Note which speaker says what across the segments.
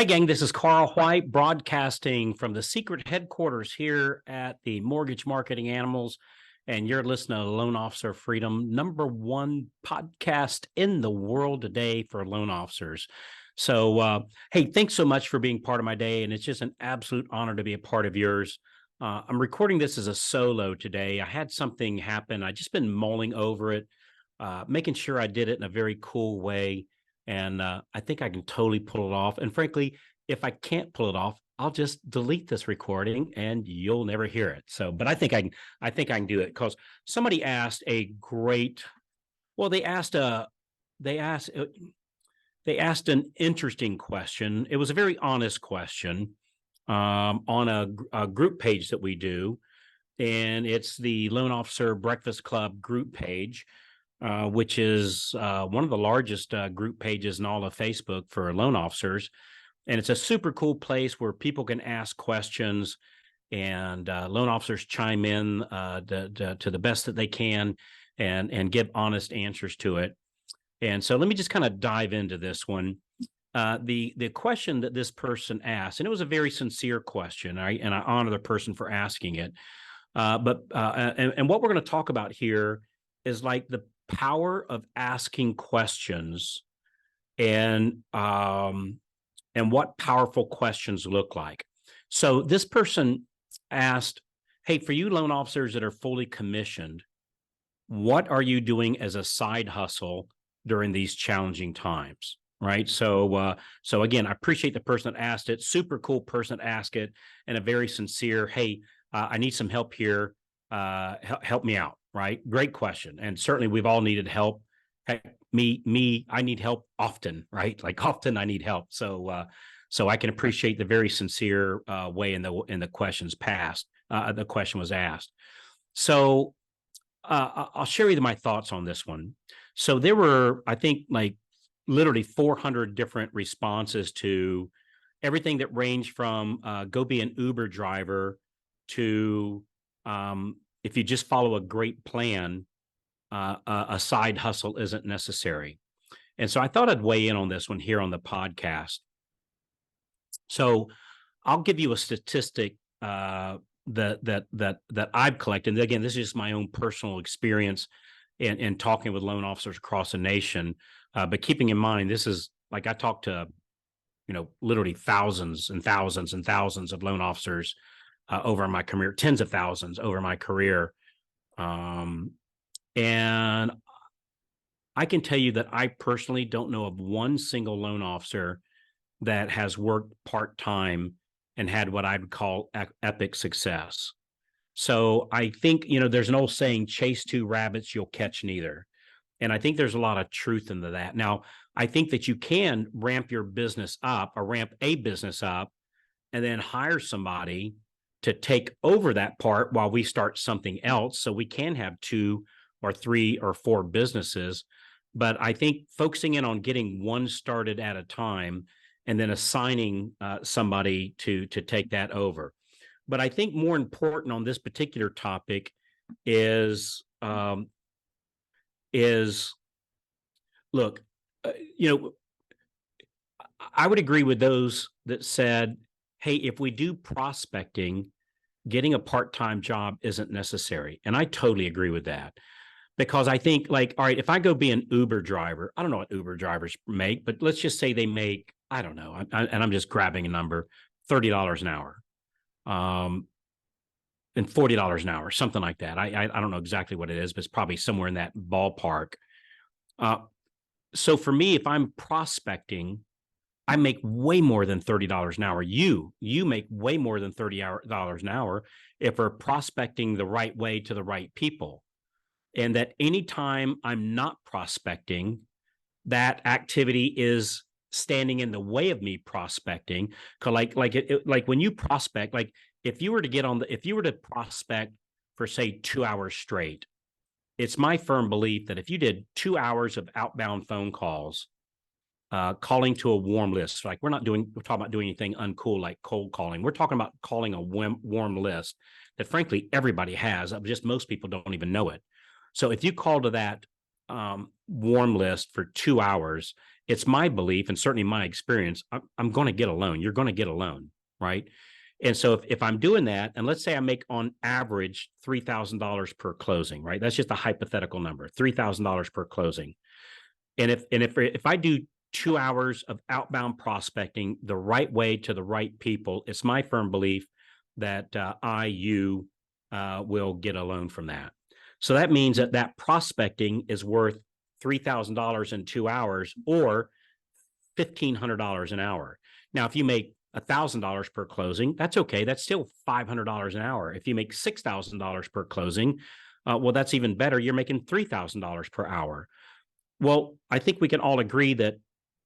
Speaker 1: Hey, gang, this is Carl White broadcasting from the secret headquarters here at the Mortgage Marketing Animals. And you're listening to Loan Officer Freedom, #1 podcast in the world today for loan officers. So, hey, thanks so much for being part of my day. And it's just an absolute honor to be a part of yours. I'm recording this as a solo today. I had something happen. I just been mulling over it, making sure I did it in a very cool way. And I think I can totally pull it off. And frankly, if I can't pull it off, I'll just delete this recording and you'll never hear it. So, but I think I can do it because somebody asked a great, well, they asked, they asked an interesting question. It was a very honest question on a group page that we do. And it's the Loan Officer Breakfast Club group page. Which is one of the largest group pages in all of Facebook for loan officers. And it's a super cool place where people can ask questions and loan officers chime in to the best that they can and give honest answers to it. And so let me just kind of dive into this one. The question that this person asked, and it was a very sincere question, and I honor the person for asking it. But what we're going to talk about here is like the power of asking questions and what powerful questions look like. So this person asked, hey, for you loan officers that are fully commissioned, what are you doing as a side hustle during these challenging times? Right. So again, I appreciate the person that asked it. Super cool person that asked it, and a very sincere, hey, I need some help here. Help me out. Right. Great question. And certainly we've all needed help. Heck, I need help often, right? Like often I need help. So I can appreciate the very sincere way in the questions passed. The question was asked. So I'll share with you my thoughts on this one. So there were, I think, like literally 400 different responses to everything that ranged from go be an Uber driver to if you just follow a great plan, a side hustle isn't necessary. And so I thought I'd weigh in on this one here on the podcast. So I'll give you a statistic that I've collected. And again, this is just my own personal experience in talking with loan officers across the nation. But keeping in mind, this is like I talked to, literally thousands and thousands and thousands of loan officers over my career, tens of thousands over my career. And I can tell you that I personally don't know of one single loan officer that has worked part-time and had what I would call epic success. So I think, there's an old saying, chase two rabbits, you'll catch neither. And I think there's a lot of truth into that. Now, I think that you can ramp a business up and then hire somebody to take over that part while we start something else. So we can have 2 or 3 or 4 businesses. But I think focusing in on getting one started at a time and then assigning somebody to take that over. But I think more important on this particular topic is look, I would agree with those that said, hey, if we do prospecting, getting a part-time job isn't necessary. And I totally agree with that. Because I think, like, all right, if I go be an Uber driver, I don't know what Uber drivers make, but let's just say they make, I don't know, and I'm just grabbing a number, $30 an hour, and $40 an hour, something like that. I don't know exactly what it is, but it's probably somewhere in that ballpark. So for me, if I'm prospecting, I make way more than $30 an hour. You make way more than $30 an hour if we're prospecting the right way to the right people. And that anytime I'm not prospecting, that activity is standing in the way of me prospecting. Cause like when you prospect, like if you were to prospect for say 2 hours straight, it's my firm belief that if you did 2 hours of outbound phone calls, calling to a warm list, like we're talking about doing anything uncool like cold calling. We're talking about calling a warm list that frankly everybody has, just most people don't even know it. So if you call to that warm list for 2 hours, it's my belief and certainly my experience, I'm going to get a loan. You're going to get a loan, right? And so if I'm doing that, and let's say I make on average $3,000 per closing, right? That's just a hypothetical number, $3,000 per closing. And if I do 2 hours of outbound prospecting the right way to the right people, it's my firm belief that you will get a loan from that. So that means that that prospecting is worth $3,000 in 2 hours or $1,500 an hour. Now, if you make $1,000 per closing, that's okay. That's still $500 an hour. If you make $6,000 per closing, well, that's even better. You're making $3,000 per hour. Well, I think we can all agree that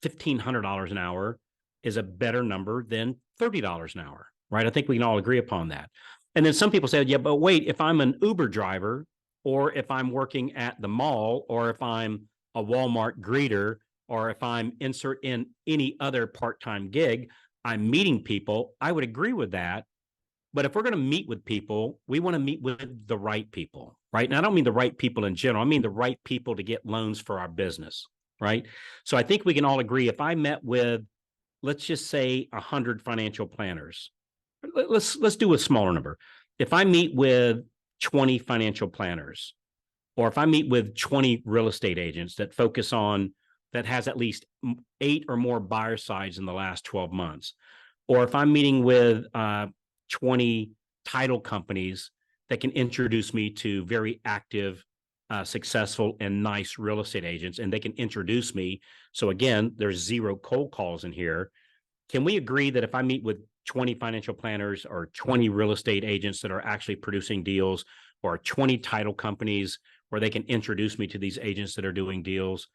Speaker 1: $1,500 an hour is a better number than $30 an hour, right? I think we can all agree upon that. And then some people say, yeah, but wait, if I'm an Uber driver, or if I'm working at the mall, or if I'm a Walmart greeter, or if I'm insert in any other part-time gig, I'm meeting people, I would agree with that. But if we're going to meet with people, we want to meet with the right people, right? And I don't mean the right people in general. I mean the right people to get loans for our business, right? So I think we can all agree if I met with, let's just say 100 financial planners, let's do a smaller number. If I meet with 20 financial planners, or if I meet with 20 real estate agents that focus on, that has at least 8 or more buyer sides in the last 12 months, or if I'm meeting with 20 title companies that can introduce me to very active, successful, and nice real estate agents, and they can introduce me. So again, there's 0 cold calls in here. Can we agree that if I meet with 20 financial planners or 20 real estate agents that are actually producing deals, or 20 title companies where they can introduce me to these agents that are doing deals,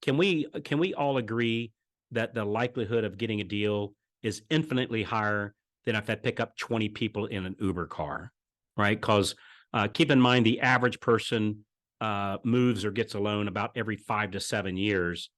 Speaker 1: can we all agree that the likelihood of getting a deal is infinitely higher than if I pick up 20 people in an Uber car, right? Because keep in mind, the average person moves or gets a loan about every 5 to 7 years.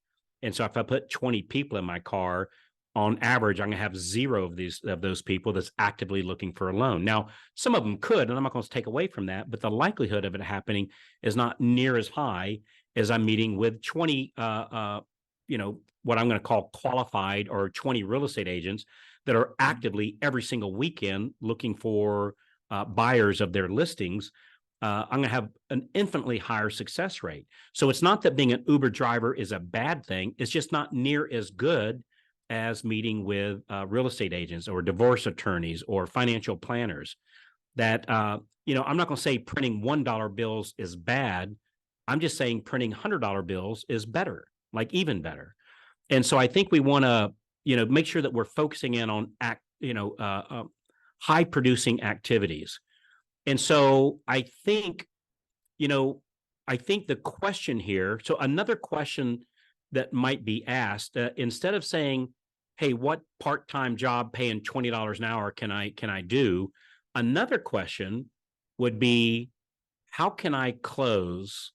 Speaker 1: And so if I put 20 people in my car, on average, I'm going to have 0 of those people that's actively looking for a loan. Now, some of them could, and I'm not going to take away from that, but the likelihood of it happening is not near as high as I'm meeting with 20, what I'm going to call qualified, or 20 real estate agents that are actively every single weekend looking for buyers of their listings. I'm going to have an infinitely higher success rate. So it's not that being an Uber driver is a bad thing. It's just not near as good as meeting with real estate agents or divorce attorneys or financial planners. That, I'm not going to say printing $1 bills is bad. I'm just saying printing $100 bills is better, like even better. And so I think we want to, make sure that we're focusing in on high producing activities. And so I think the question here, so another question that might be asked, instead of saying, hey, what part-time job paying $20 an hour can I do? Another question would be, how can I close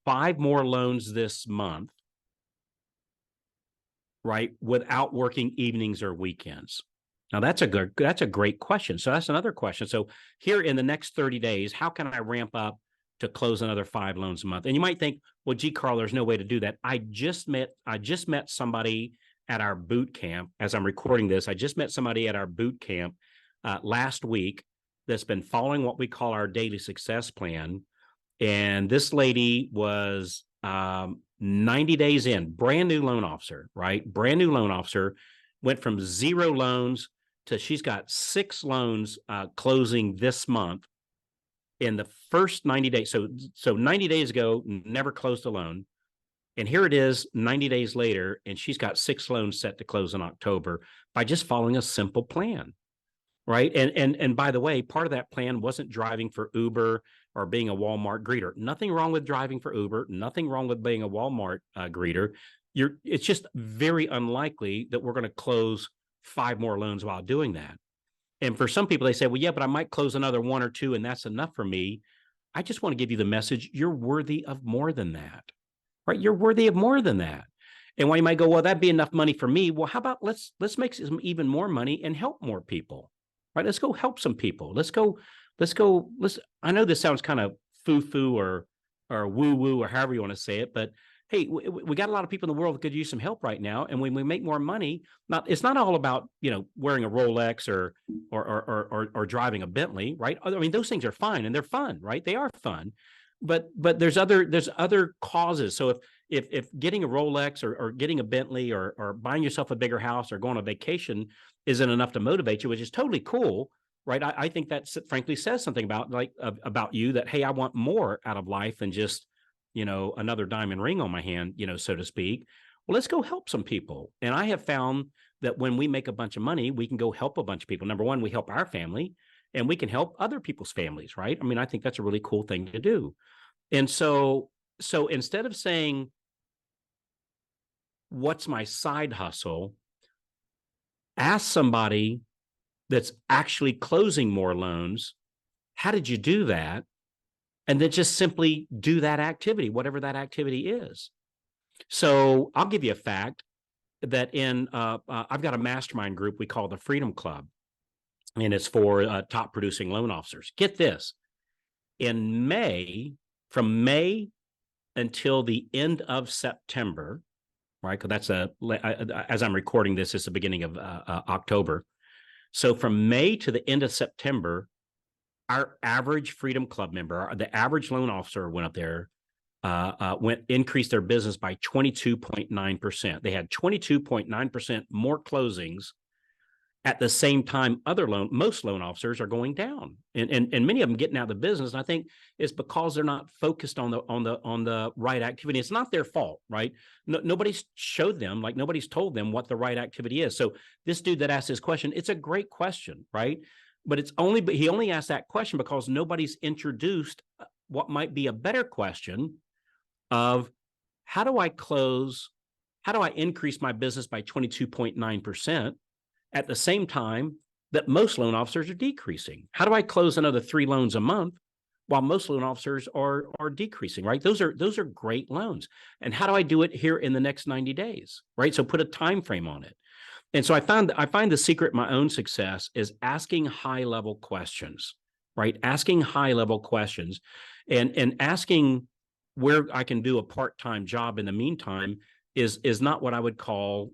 Speaker 1: 5 more loans this month, right, without working evenings or weekends? Now that's a great question. So that's another question. So here in the next 30 days, how can I ramp up to close another 5 loans a month? And you might think, well, gee, Carl, there's no way to do that. I just met somebody at our boot camp. As I'm recording this, I just met somebody at our boot camp last week that's been following what we call our daily success plan. And this lady was 90 days in, brand new loan officer, right? Brand new loan officer, went from 0 loans to she's got 6 loans closing this month in the first 90 days. So 90 days ago, never closed a loan. And here it is 90 days later, and she's got 6 loans set to close in October by just following a simple plan, right? And by the way, part of that plan wasn't driving for Uber or being a Walmart greeter. Nothing wrong with driving for Uber. Nothing wrong with being a Walmart greeter. It's just very unlikely that we're going to close 5 more loans while doing that. And for some people, they say, well, yeah, but I might close another 1 or 2, and that's enough for me. I just want to give you the message, you're worthy of more than that. Right? You're worthy of more than that. And while you might go, well, that'd be enough money for me. Well, how about let's make some even more money and help more people, right? Let's go help some people. I know this sounds kind of foo-foo or or woo woo or however you want to say it. But hey, we got a lot of people in the world that could use some help right now. And when we make more money, it's not all about, wearing a Rolex or driving a Bentley, right? I mean, those things are fine and they're fun, right? They are fun. But there's other causes. So if getting a Rolex or getting a Bentley or buying yourself a bigger house or going on vacation isn't enough to motivate you, which is totally cool, right? I think that frankly says something about you, that, hey, I want more out of life than just, another diamond ring on my hand, so to speak. Well, let's go help some people. And I have found that when we make a bunch of money, we can go help a bunch of people. Number one, we help our family and we can help other people's families, right? I mean, I think that's a really cool thing to do. And so instead of saying, what's my side hustle, ask somebody that's actually closing more loans, how did you do that? And then just simply do that activity, whatever that activity is. So I'll give you a fact that I've got a mastermind group we call the Freedom Club, and it's for top producing loan officers. Get this, from May until the end of September, right? Because as I'm recording this, it's the beginning of October. So from May to the end of September, our average Freedom Club member, the average loan officer went up there, increased their business by 22.9%. They had 22.9% more closings. At the same time, most loan officers are going down, and many of them getting out of the business. And I think it's because they're not focused on the right activity. It's not their fault, right? Nobody's showed them, nobody's told them what the right activity is. So this dude that asked this question, it's a great question, right? But he only asked that question because nobody's introduced what might be a better question of how do I increase my business by 22.9%? At the same time that most loan officers are decreasing? How do I close another 3 loans a month while most loan officers are decreasing, right? Those are great loans. And how do I do it here in the next 90 days, right? So put a time frame on it. And so I find the secret in my own success is asking high-level questions, right? Asking high-level questions and asking where I can do a part-time job in the meantime is not what I would call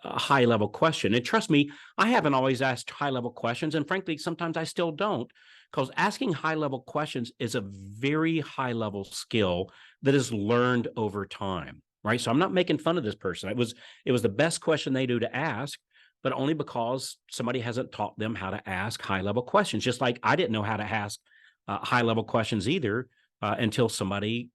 Speaker 1: a high-level question. And trust me, I haven't always asked high-level questions. And frankly, sometimes I still don't, because asking high-level questions is a very high-level skill that is learned over time, right? So I'm not making fun of this person. It was the best question they do to ask, but only because somebody hasn't taught them how to ask high-level questions. Just like I didn't know how to ask high-level questions either until somebody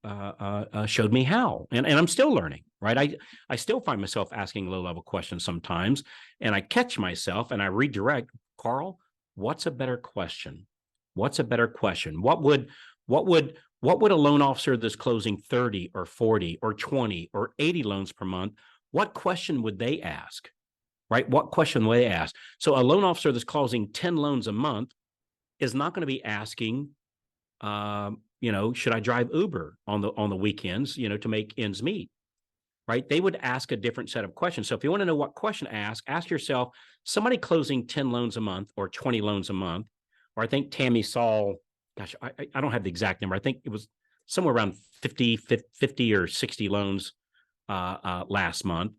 Speaker 1: showed me how. And I'm still learning, right? I still find myself asking low-level questions sometimes, and I catch myself and I redirect. Carl, what's a better question? What's a better question? What would a loan officer that's closing 30 or 40 or 20 or 80 loans per month, what question would they ask, right? What question would they ask? So a loan officer that's closing 10 loans a month is not going to be asking, should I drive Uber on the weekends, to make ends meet, right? They would ask a different set of questions. So if you want to know what question to ask yourself, somebody closing 10 loans a month or 20 loans a month, or I think Tammy saw, gosh, I don't have the exact number. I think it was somewhere around 50 or 60 loans last month.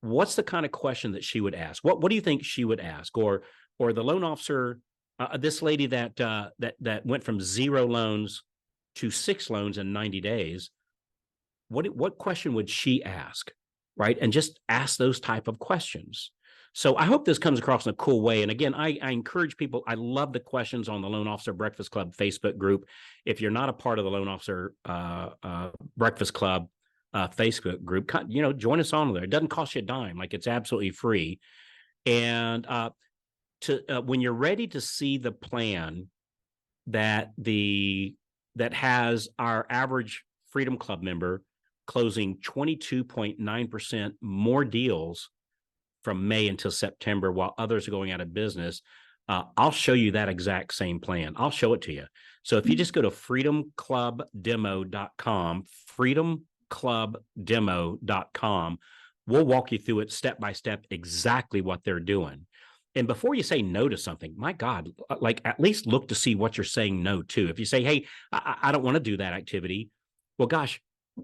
Speaker 1: What's the kind of question that she would ask? What do you think she would ask? Or the loan officer, this lady that went from 0 loans to 6 loans in 90 days, what question would she ask, right? And just ask those type of questions. So I hope this comes across in a cool way. And again, I encourage people, I love the questions on the Loan Officer Breakfast Club Facebook group. If you're not a part of the Loan Officer Breakfast Club Facebook group, join us on there. It doesn't cost you a dime. It's absolutely free. And when you're ready to see the plan that has our average Freedom Club member closing 22.9% more deals from May until September while others are going out of business, I'll show you that exact same plan. I'll show it to you. So if you just go to freedomclubdemo.com, freedomclubdemo.com, we'll walk you through it step by step, exactly what they're doing. And before you say no to something, my God, at least look to see what you're saying no to. If you say, hey, I don't want to do that activity, Well, gosh,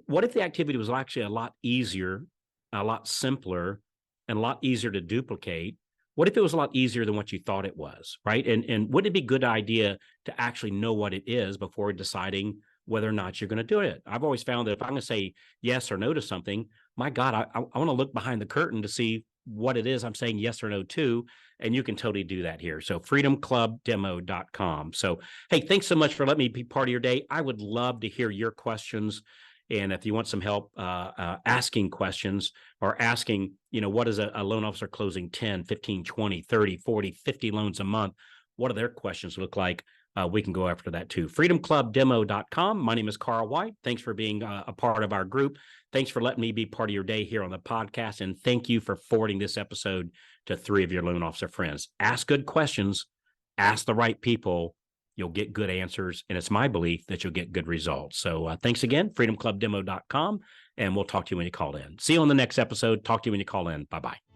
Speaker 1: what if the activity was actually a lot easier, a lot simpler, and a lot easier to duplicate? What if it was a lot easier than what you thought it was, right? And wouldn't it be a good idea to actually know what it is before deciding whether or not you're going to do it? I've always found that if I'm going to say yes or no to something, my God, I want to look behind the curtain to see what it is I'm saying yes or no to. And you can totally do that here. So freedomclubdemo.com. So, hey, thanks so much for letting me be part of your day. I would love to hear your questions. And if you want some help asking questions or asking, what is a loan officer closing 10, 15, 20, 30, 40, 50 loans a month? What do their questions look like? We can go after that too. freedomclubdemo.com. My name is Carl White. Thanks for being a part of our group. Thanks for letting me be part of your day here on the podcast. And thank you for forwarding this episode to 3 of your loan officer friends. Ask good questions, ask the right people. You'll get good answers. And it's my belief that you'll get good results. So thanks again, freedomclubdemo.com. And we'll talk to you when you call in. See you on the next episode. Talk to you when you call in. Bye-bye.